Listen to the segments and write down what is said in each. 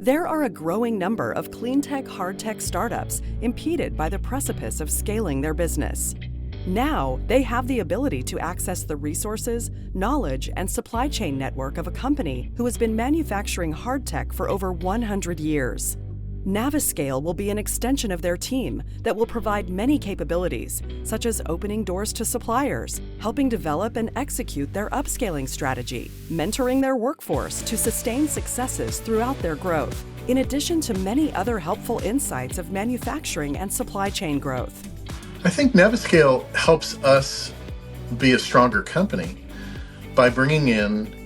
There are a growing number of cleantech, hardtech startups impeded by the precipice of scaling their business. Now, they have the ability to access the resources, knowledge, and supply chain network of a company who has been manufacturing hardtech for over 100 years. NaviScale will be an extension of their team that will provide many capabilities, such as opening doors to suppliers, helping develop and execute their upscaling strategy, mentoring their workforce to sustain successes throughout their growth, in addition to many other helpful insights of manufacturing and supply chain growth. I think NaviScale helps us be a stronger company by bringing in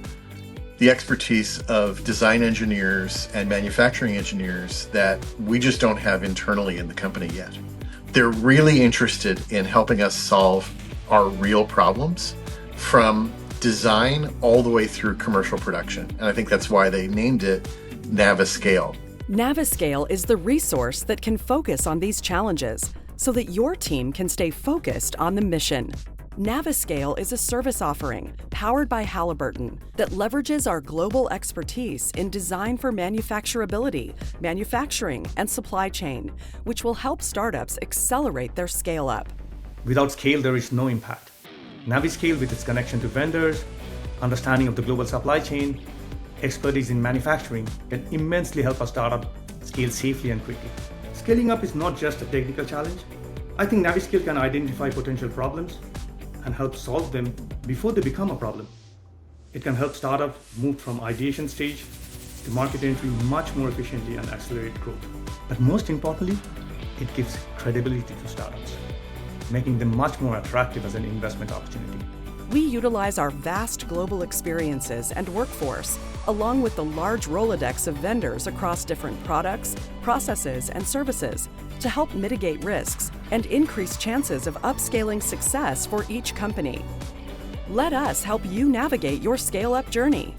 the expertise of design engineers and manufacturing engineers that we just don't have internally in the company yet. They're really interested in helping us solve our real problems from design all the way through commercial production. And I think that's why they named it NaviScale. NaviScale is the resource that can focus on these challenges so that your team can stay focused on the mission. NaviScale is a service offering powered by Halliburton that leverages our global expertise in design for manufacturability, manufacturing, and supply chain, which will help startups accelerate their scale-up. Without scale, there is no impact. NaviScale, with its connection to vendors, understanding of the global supply chain, expertise in manufacturing, can immensely help a startup scale safely and quickly. Scaling up is not just a technical challenge. I think NaviScale can identify potential problems and help solve them before they become a problem. It can help startups move from ideation stage to market entry much more efficiently and accelerate growth. But most importantly, it gives credibility to startups, making them much more attractive as an investment opportunity. We utilize our vast global experiences and workforce, along with the large Rolodex of vendors across different products, processes, and services, to help mitigate risks and increase chances of upscaling success for each company. Let us help you navigate your scale-up journey.